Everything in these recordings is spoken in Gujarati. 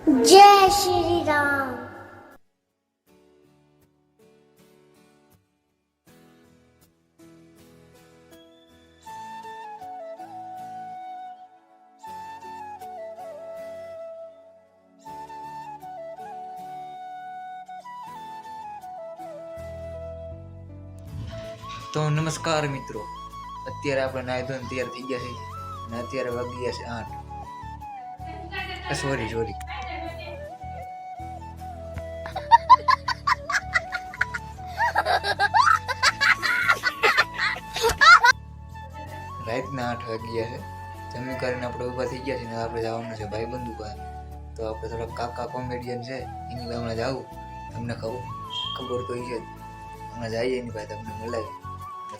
जय श्री राम। તો નમસ્કાર મિત્રો, અત્યારે આપણે નાહી ધોઈને તૈયાર થઈ ગયા છે અને અત્યારે વાગી ગયા છે 8. સોરી રાતના 8 વાગી ગયા છે. જમી કરીને આપણે ઊભા થઈ ગયા છે ને આપણે જવાનું છે ભાઈબંધુ પાસે. તો આપણે થોડા કાકા કોમેડિયન છે એની પાસે હમણાં જવું. તમને ખબર તો છે, હમણાં જઈએ એની પાસે તમને મળાવી.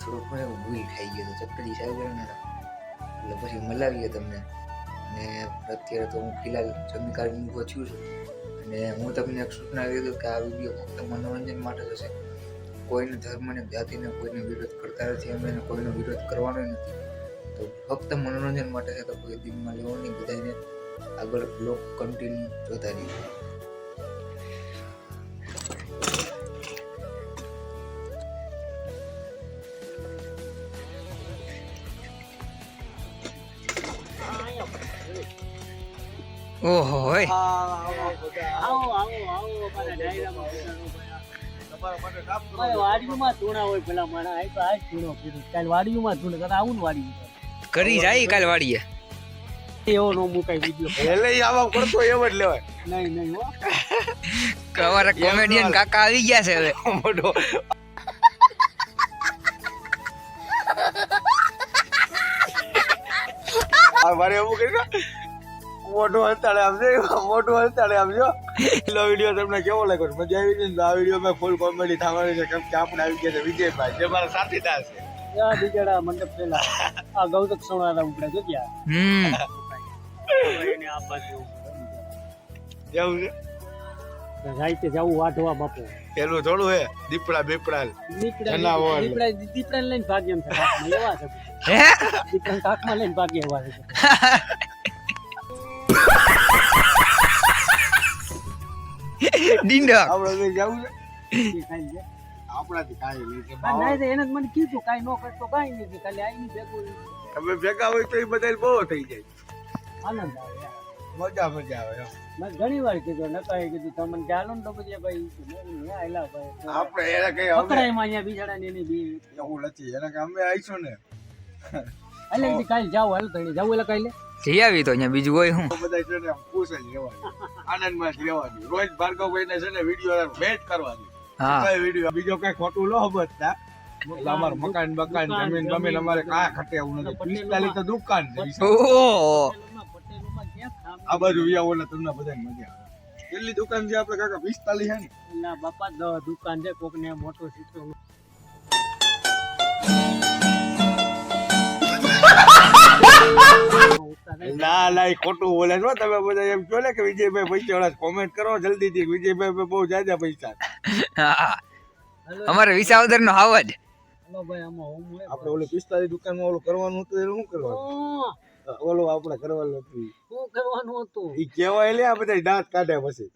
થોડુંક પણ એવું ભૂલ ખાઈ ગયો તો ચપટી સાહેબ ને એટલે પછી મલાવીએ તમને. અને અત્યારે તો હું ફિલહાલ જમી કાઢીને ઊભો છું અને હું તમને એક સૂચના આપી દઉં કે આ વિડીયો ફક્ત મનોરંજન માટે જ હશે. કોઈને ધર્મને જાતિને કોઈને વિરોધ કરતા નથી અમે, એને કોઈનો વિરોધ કરવાનો નથી. તો ફક્ત મનોરંજન માટે છે, તો કોઈ દિલમાં લેવો નહીં. બધાને આગળ બ્લોગ કન્ટિન્યુ જોતા રહીએ. ઓહો હોય કરી જાય કાલ વાડીએ એવો નો મુકાય વિડિયો એટલે આવા કરતો એવો જ લેવાય. નહીં અમારા કોમેડિયન કાકા આવી ગયા છે હવે. મોટો આ મારે એવું કરી મોટો હલતાડે આપજો. પેલો વિડીયો તમને કેવો લાગ્યો? મજા આવી ગઈ ને? આ વિડીયો મેં ફૂલ કોમેડી થવાની છે, કેમ કે આપણે આવી ગયા છે વિજયભાઈ, જે મારા સાથીદાર છે. યા દીકરા મંડપ પેલા આ ગૌતક સોનારા ઉપડે જો ત્યાં એને આ બાજુ જવું છે રાઈતે જવું વાઢવા બાપુ. પેલું થોડું હે દીપડા લઈને ભાગ્ય એમ એવા છે. દીપડા કાકમાં લઈને ભાગ્ય એવા છે. ડીંડા આપણે જવું છે આપણાથી કાંઈ નહીં. એને મને કીધું કાંઈ નો કરતો કાંઈ નથી, ખાલી આવીને ભેગું તમે ભેગા હોય તો એ બધા બહુ થઈ જાય. આનંદ આવે, મજા આવે. મેં ઘણી વાર કીધું, નકાએ કીધું તમને ચાલો ને તો પછી ભાઈ આપણે એને કઈ પકડાયમાં અહીંયા બિચારાને એની બી એવું નથી. એને કે અમે આવીશું ને એટલે કાલે જાવ હાલ તણી જાવ એટલે કાલે જઈ આવી તો અહીંયા બીજું હોય હું બધા છે ને ખુશ જ રહેવાનું, આનંદમાં જ રહેવાનું. રોજ ભાર્ગવભાઈને છે ને વિડીયો ભેટ કરવાની. હા વિડીયો બીજો કઈ ખોટું ન સમજતા. અમાર મકાન જમીન અમારે કાંઈ ખટે એવું નથી. 45 તો દુકાન છે. આ બાજુ વિયાઓને તમને બધાને મજા આવે. કેટલી દુકાન છે આપણે કાકા? 45 છે ને? ના બાપા 10 દુકાન છે. કોક ને મોટો સીટો ના ખોટું બોલે છો તમે બધા. એમ કહો ને કે વિજયભાઈ પૈસા વાળા કોમેન્ટ કરો જલ્દી થી. વિજયભાઈ બહુ જાજા પૈસા. અમારે વિસાવદર નો હાવજ. આપણે ઓલું 45 દુકાનમાં ઓલું કરવાનું હતું, એનું શું કરવાનું? ઓલું આપણે કરવાનું હતું. શું કરવાનું હતું ઈ કેવાય લે. આ બધા દાંત કાઢે પછી.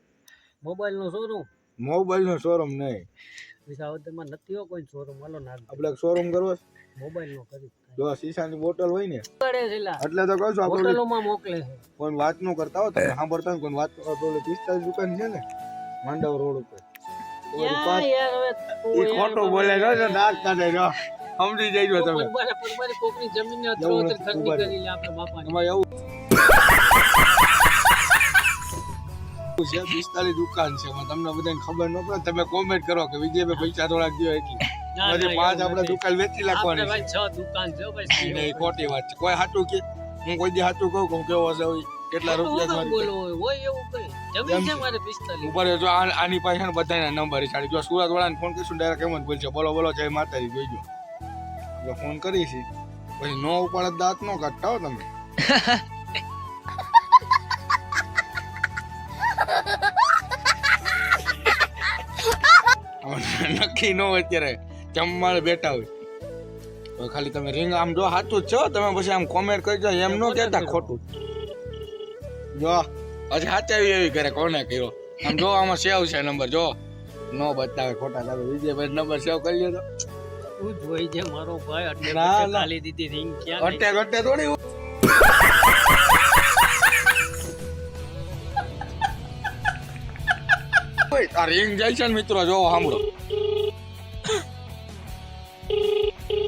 મોબાઈલ નો શોરૂમ નહીં વિસાવદરમાં નથી હો કોઈ શોરૂમ. હાલો ના આપણે શોરૂમ કરવો મોબાઈલ નો કરી. જો શીશાની બોટલ હોય ને એટલે તો કહું છું આપણે બોટલોમાં મોકલે છે. કોઈ વાત નું કરતા હો તમે સાંભળતા ને કોઈ વાત. ઓલું 45 દુકાન છે ને માંડવ રોડ ઉપર. ખોટું બોલે છે, દાંત કાઢે જો. સમજી જઈજો તમે. કોકની જમીન ને 73 ખર્ચી કરી લે આપણા બાપાને. એમાં એવું છે 45 દુકાન છે. તમને બધાને ખબર ન પડે. તમે કોમેન્ટ કરો કે વિજયભાઈ પૈસા થોડાક દો એટલી. પછી 5 આપણે દુકાન વેચી નાખવાની છે. 6 દુકાન છે ભાઈ. નહીં ખોટી વાત છે. કોઈ હાટું કે હું કોઈ દી હાટું કહું કે કેવો છે કેટલા રૂપિયા બોલો હોય એવું કઈ જમીન છે મારે 45 ઉપર. જો આની પાસે ને બધાના નંબર છે. જો સુરત વાળાને ફોન કરીશું ડાયરેક્ટ એમ જ બોલશે બોલો જય માતાજી જોઈજો. આપણે ફોન કરીશી પછી નો ઉપાડે દાંત નો કાઢતા હો તમે. નક્કી ન હોય અત્યારે જમવા બેઠા હોય તો ખાલી તમે રિંગ આમ જો સાચું જ છો તમે પછી આમ કોમેન્ટ કરજો. એમ ન કહેતા ખોટું. જો હજી હાચાવી એવી કરે કોને કર્યો આમ જો આમાં સેવ છે નંબર જો નો બતાવે ખોટા તારે વિજયભાઈ નંબર સેવ કરી લ્યો તો તું જોઈ જે મારો ભાઈ અટલે ના, બટે ના. ખાલી દીધી ring ક્યાં ગઈ? ગટ્ટે ગટ્ટે થોડી ઓય, આ રિંગ જાય છે ને મિત્રો જો સાંભળો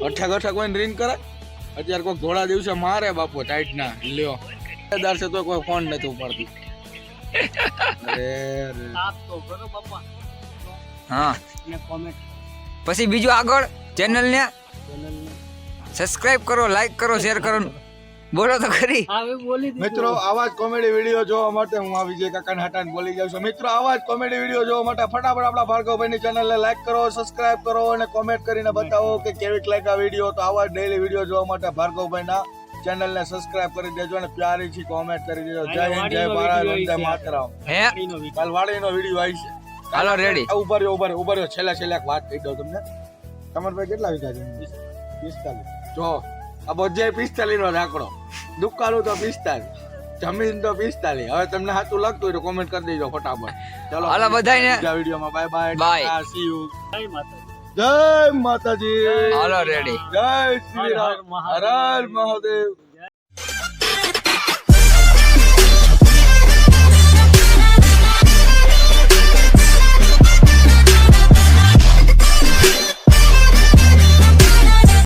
અઠા ગઠા કોઈને રિંગ કરે અત્યારે કોઈ ધોળા દિવસે મારે બાપુ ટાઈટ ના લ્યો દાર છે તો કોઈ ફોન નથી ઉપાડતી અરે રે. સાફ તો કરો બાપા હા ને comment પછી બીજું આગળ ચેનલને channel ને સબસ્ક્રાઇબ કરો, લાઈક કરો, શેર કરો. બોલો તો ખરી. હવે બોલી દીધું મિત્રો આવા જ કોમેડી વિડીયો જોવા માટે હું આ વિજય કાકાને હટાને બોલી જાઉં છું મિત્રો આવા જ કોમેડી વિડીયો જોવા માટે ફટાફટ આપણા ભાર્ગવભાઈની ચેનલને લાઈક કરો, સબસ્ક્રાઇબ કરો અને કોમેન્ટ કરીને બતાવો કે કેવી લાગ્યા વિડીયો. તો આવા જ ડેઈલી વિડીયો જોવા માટે ભાર્ગવભાઈના ચેનલને સબસ્ક્રાઇબ કરી દેજો અને પ્યારીથી કોમેન્ટ કરી દેજો. જય હિન્દ, જય ભારત, વંદે માતરમ. હે નો video. કાલ વાડીનો વિડીયો આવી છે. હાલો રેડી. ઉભા રહ્યો છેલ્લે એક વાત કહી દઉં તમને. તમારે ભાઈ કેટલા વીઘા છે? 45. જો આ બધે 45 નો આંકડો, દુકાનો તો 45, જમીન તો 45. હવે તમને સાચું લાગતું હોય તો કોમેન્ટ કરી દેજો ફટાફટ. ચલો હાલો બધાયને. બીજા વિડીયોમાં bye bye. Bye. C you. જય માતાજી. જય માતાજી. હાલો રેડી. જય શ્રી રામ. હર હર હર હર મહાદેવ.